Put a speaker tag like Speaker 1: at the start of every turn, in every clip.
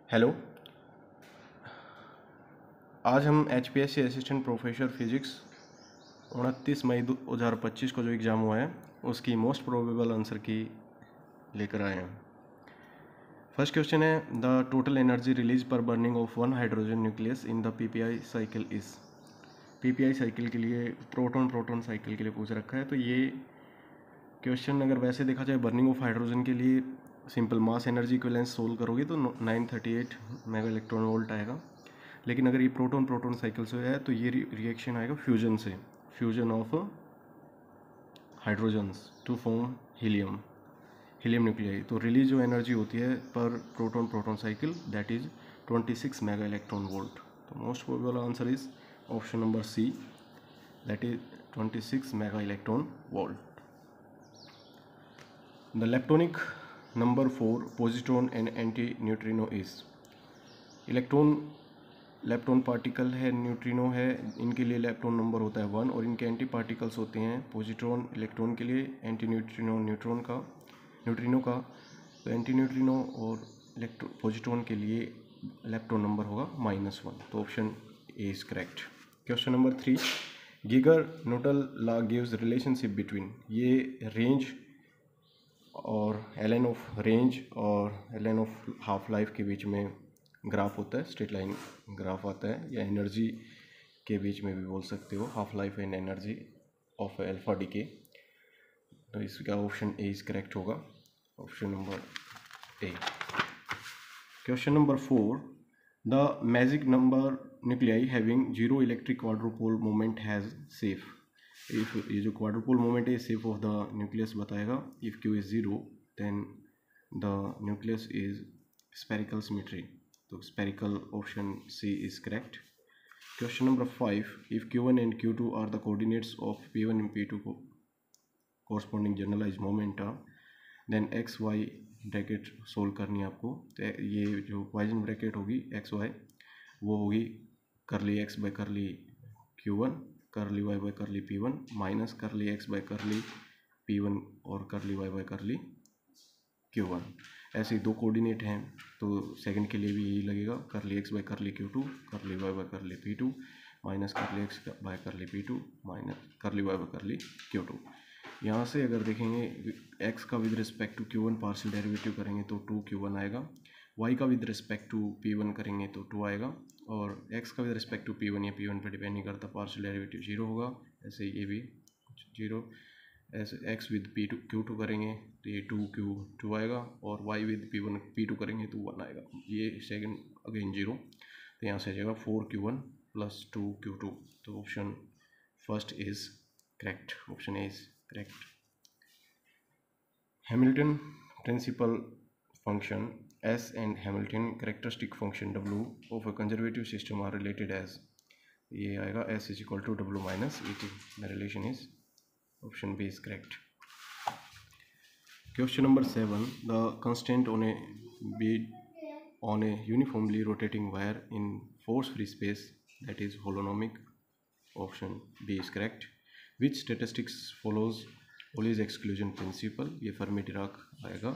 Speaker 1: Hello. आज हम HPSC assistant professor physics 29 मई 2025 को जो एग्ज़ाम हुआ है उसकी मोस्ट प्रोबेबल आंसर की लेकर आए हैं। फर्स्ट क्वेश्चन है द टोटल एनर्जी रिलीज पर burning of one hydrogen nucleus in the PPI cycle is. PPI cycle के लिए प्रोटॉन साइकिल के लिए पूछ रखा है। तो ये क्वेश्चन अगर वैसे देखा जाए बर्निंग ऑफ हाइड्रोजन के लिए simple mass energy equivalence solve करोगे तो 938 मेगा इलेक्ट्रॉन वोल्ट आएगा। लेकिन अगर ये प्रोटॉन साइकिल से है तो ये रिएक्शन आएगा फ्यूजन से, fusion of hydrogens to form helium nuclei. तो रिलीज जो एनर्जी होती है पर proton cycle that is 26 mega electron volt. तो most probable answer is option number C, that is 26 mega electron volt. The electronic number 4 positron and anti neutrino is. Lepton particle है, neutrino है, इनके लिए electron number होता है 1 और इनके anti particles होते हैं पॉजिट्रॉन इलेक्ट्रॉन के लिए, एंटी न्यूट्रिनो न्यूट्रिनो का। तो एंटी न्यूट्रिनो और पॉजिट्रॉन के लिए इलेक्ट्रॉन नंबर होगा -1। तो option A is correct. Question number 3 Geiger Nuttall law gives relationship between. ये रेंज और ln ऑफ रेंज और ln ऑफ हाफ लाइफ के बीच में ग्राफ होता है, स्ट्रेट लाइन ग्राफ आता है, या एनर्जी के बीच में भी बोल सकते हो, half life and energy of alpha decay. तो इसका ऑप्शन ए इज करेक्ट होगा, option number A. Question number 4 the magic number nuclei having 0 electric quadrupole moment has shape. If ये जो क्वाड्रुपोल मोमेंट है सेफ ऑफ द न्यूक्लियस बताएगा। If Q is 0 then the nucleus is spherical symmetry. तो spherical option C is correct. Question number 5 if Q1 and Q2 are the coordinates of P1 and P2 को corresponding generalise moment then x y bracket solve करनी है आपको। तो ये जो Poisson bracket होगी x y वो होगी करली एक्स बाय करली Q1 करली वाई बाय करली P1 माइनस करली एक्स बाय करली P1 और करली वाई बाय करली Q1। ऐसे दो कोऑर्डिनेट हैं तो सेकंड के लिए भी यही लगेगा, करली एक्स बाय करली Q2 करली वाई बाय करली P2 माइनस करली एक्स बाय करली P2 माइनस करली वाई बाय करली Q2। यहाँ से अगर देखेंगे x का with respect to Q1 partial derivative करेंगे तो 2Q1 आएगा, y का विद रिस्पेक्ट टू P1 करेंगे तो 2 आएगा, और x का विद रिस्पेक्ट टू P1 या P1 पर डिपेंड नहीं करता, पार्शियल डेरिवेटिव 0 होगा। ऐसे ये भी 0। ऐसे x विद Q2 करेंगे तो ये 2Q2 आएगा, और y विद P2 करेंगे तो 1 आएगा। ये सेकंड अगेन 0, तो यहाँ से आ जाएगा 4Q1 प्लस 2Q2। तो option first is correct, option A is correct. Hamilton principal function S and Hamilton characteristic function W of a conservative system are related as। ये आएगा S is equal to W minus ET. The relation is option B is correct. Question number 7 the constant on a bead on a uniformly rotating wire in force free space that is holonomic, option B is correct. Which statistics follows Pauli's exclusion principle? ये Fermi Dirac आएगा,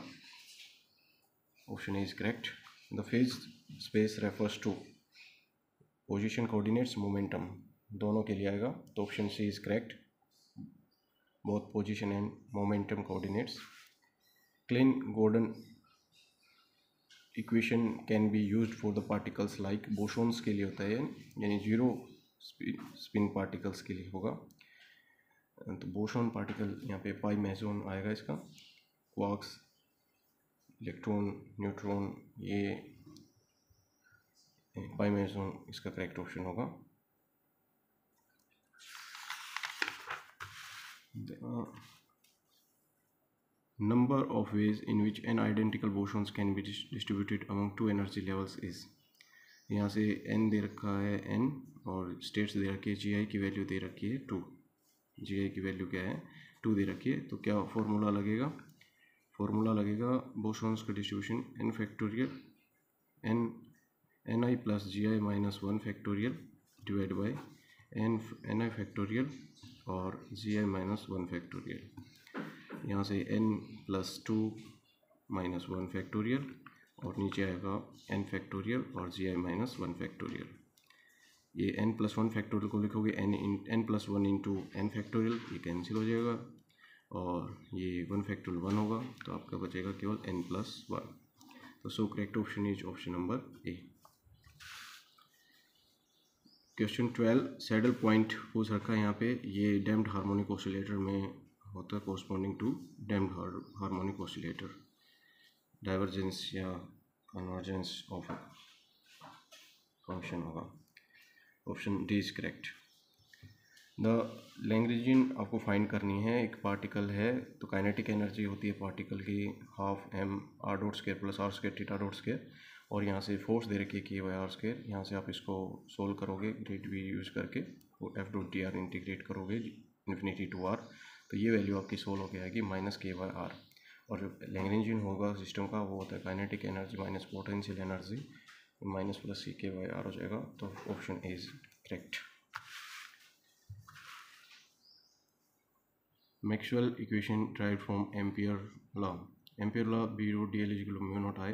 Speaker 1: option A is correct. The phase space refers to position coordinates momentum, दोनों के लिए आएगा, तो option C is correct, both position and momentum coordinates. Klein Gordon equation can be used for the particles like, bosons के लिए होता है, यानी 0 स्पिन पार्टिकल्स के लिए होगा। तो बोसॉन पार्टिकल यहाँ पे पाई मेसोन आएगा इसका, क्वार्क्स, इलेक्ट्रॉन, न्यूट्रॉन, ये पाई मेसोन इसका करेक्ट ऑप्शन होगा। Number of ways in which n identical bosons can be distributed among 2 energy levels is. यहाँ से n दे रखा है n और स्टेट्स दे रखी है, Gi की वैल्यू दे रखी है 2, Gi की वैल्यू क्या है 2 दे रखी है। तो क्या फॉर्मूला लगेगा, फॉर्मूला लगेगा बोसॉन्स का distribution n factorial ni plus Gi minus 1 factorial divide by ni factorial और Gi माइनस 1 फैक्टोरियल। यहाँ से n प्लस 2 माइनस 1 फैक्टोरियल और नीचे आएगा n फैक्टोरियल और gi माइनस 1 फैक्टोरियल। ये n+1 फैक्टोरियल को लिखोगे n+1 इंटू n फैक्टोरियल, ये कैंसिल हो जाएगा और ये 1 फैक्टोरियल 1 होगा, तो आपका बचेगा केवल n+1। तो so correct option is option number A. Question 12 saddle point पूछ रखा है यहाँ पे। ये डैम्प्ड हार्मोनिक ऑसिलेटर में होता है, corresponding to damped harmonic oscillator. Divergence या कन्वर्जेंस ऑफ फंक्शन होगा, option D is correct. The Lagrangian आपको फाइंड करनी है। एक पार्टिकल है तो काइनेटिक एनर्जी होती है पार्टिकल की half m r dot square plus r square theta dot square, और यहाँ से फोर्स दे रखी है कि वाई आर स्क्वायर। यहाँ से आप इसको सोल्व करोगे ग्रेड v यूज़ करके, वो F dot D R integrate करोगे इन्फिनिटी टू r, तो ये वैल्यू आपकी सोल्व हो गया है कि माइनस के वाई आर। और जो लैग्रेंजियन होगा सिस्टम का वो होता है kinetic energy minus potential energy minus plus C के वाई आर हो जाएगा, तो option A is correct. Maxwell equation derive from Ampere law. Ampere law B dot D L equal to mu naught I,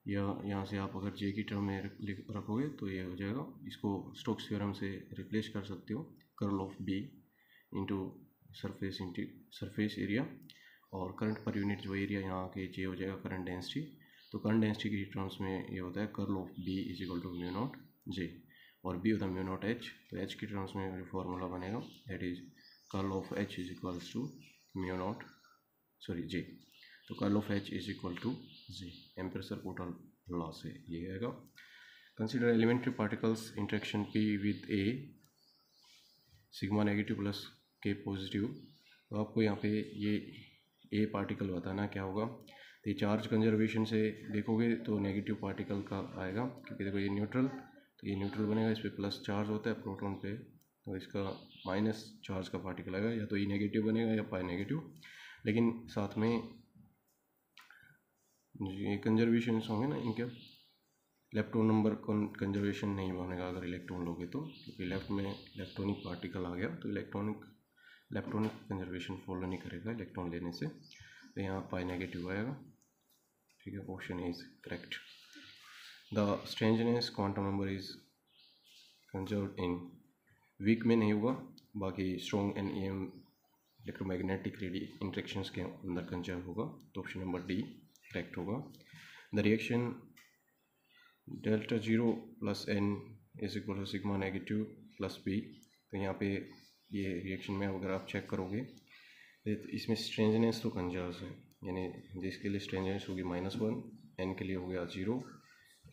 Speaker 1: या यहाँ से आप अगर जे की टर्म में रखोगे तो ये हो जाएगा। इसको स्टोक्स थ्योरम से रिप्लेस कर सकते हो, curl of B into surface area, और करंट पर यूनिट जो एरिया यहाँ के जे हो जाएगा करंट डेंसिटी। तो करंट डेंसिटी की टर्म्स में ये होता है curl of B is equal to mu naught J, और बी होता है म्यू नॉट एच। तो एच की टर्म्स में जो फॉर्मूला बनेगा that is curl of H is equals to mu naught J. तो curl of H is equal to J, Ampere circular law से ये आएगा। Consider elementary particles interaction P with a sigma negative plus K positive. तो आपको यहाँ पे ये ए particle बताना क्या होगा। तो ये चार्ज कंजर्वेशन से देखोगे तो नेगेटिव पार्टिकल का आएगा, क्योंकि देखो ये न्यूट्रल, तो ये न्यूट्रल बनेगा, इस पर प्लस चार्ज होता है प्रोटॉन पे, तो इसका माइनस चार्ज का पार्टिकल आएगा, या तो ये नेगेटिव बनेगा या पाई नेगेटिव। लेकिन साथ में ये कंजर्वेशन होंगे ना इनके, इलेक्ट्रॉन नंबर कंजर्वेशन नहीं बनेगा अगर इलेक्ट्रॉन लोगे तो, क्योंकि लेफ्ट में इलेक्ट्रॉनिक पार्टिकल आ गया, तो इलेक्ट्रॉनिक कंजर्वेशन फॉलो नहीं करेगा इलेक्ट्रॉन लेने से, तो यहाँ पाई नेगेटिव आएगा। ठीक है, option is correct. The strangeness quantum number is conserved in, weak में नहीं होगा, बाकी strong and EM electromagnetic interactions के अंदर कंजर्व होगा, तो ऑप्शन नंबर डी करेक्ट होगा। The reaction delta 0 plus n is equal to sigma negative plus b। तो यहाँ पे ये रिएक्शन में अगर आप चेक करोगे तो इसमें स्ट्रेंजनेस तो कंजर्व है, यानी जिसके लिए स्ट्रेंजनेस होगी -1, n के लिए हो गया 0,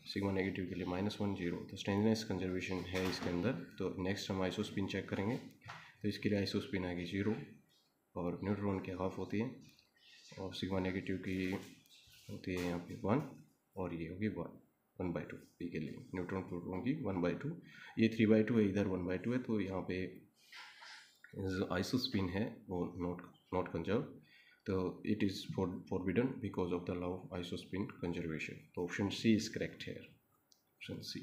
Speaker 1: सिग्मा नेगेटिव के लिए -1 0, तो स्ट्रेंजनेस कंजर्वेशन है इसके अंदर। तो नेक्स्ट हम आइसोस्पिन चेक करेंगे, तो इसके लिए आइसोस्पिन आएगी 0, और न्यूट्रॉन की हाफ होती है, और सिग्मा नेगेटिव की होती है यहाँ पे 1, और ये होगी 1/2 पी के लिए, न्यूट्रॉन प्रोटॉन की 1/2, ये 3/2 है, इधर 1/2 है, तो यहाँ पे आइसोस्पिन है वो नॉट कंजर्व, तो it is forbidden because of the law of isospin conservation. तो ऑप्शन सी इज करेक्ट है, option C.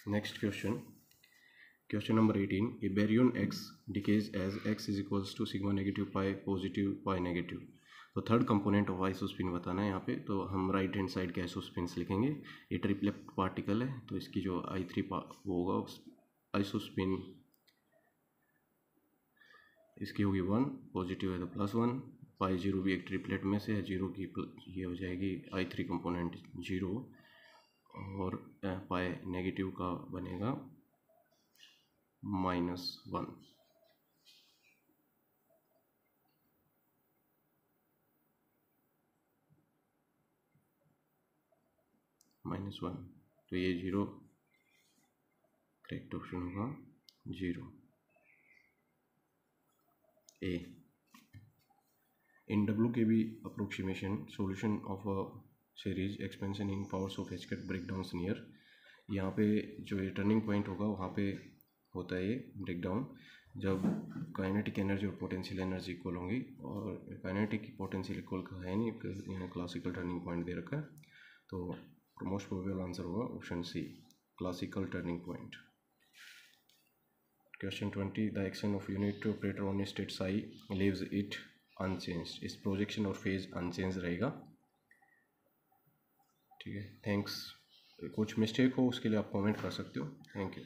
Speaker 1: Next question number 18, a baryon X decays as X is equals to sigma negative pi positive pi negative. तो third component of isospin बताना है यहाँ पे, तो हम right hand side के आइसोस्पिन्स लिखेंगे। ये ट्रिपलेट पार्टिकल है, तो इसकी जो I3 वो होगा आइसोस्पिन, इसकी होगी 1, पॉजिटिव है तो +1, पाई 0 भी एक ट्रिपलेट में से है, 0 की ये हो जाएगी I3 कंपोनेंट 0, और पाई नेगेटिव का बनेगा -1। -1, तो ये 0 करेक्ट ऑप्शन होगा 0 A. In WKB approximation solution of a series expansion in powers of Hz break down near, यहाँ पे जो ये टर्निंग पॉइंट होगा वहाँ पे होता है ये ब्रेक डाउन, जब काइनेटिक एनर्जी और पोटेंशियल एनर्जी इक्वल होंगी, और काइनेटिक पोटेंशियल इक्वल का है नहीं, यहाँ क्लासिकल टर्निंग पॉइंट दे रखा है, तो मोस्ट प्रोबेबल आंसर होगा option C, classical turning point. Question 20, the action of unit operator on state psi leaves it unchanged. इस प्रोजेक्शन और फेज अनचेंज रहेगा, ठीक है, थैंक्स। कुछ मिस्टेक हो उसके लिए आप कमेंट कर सकते हो। Thank you.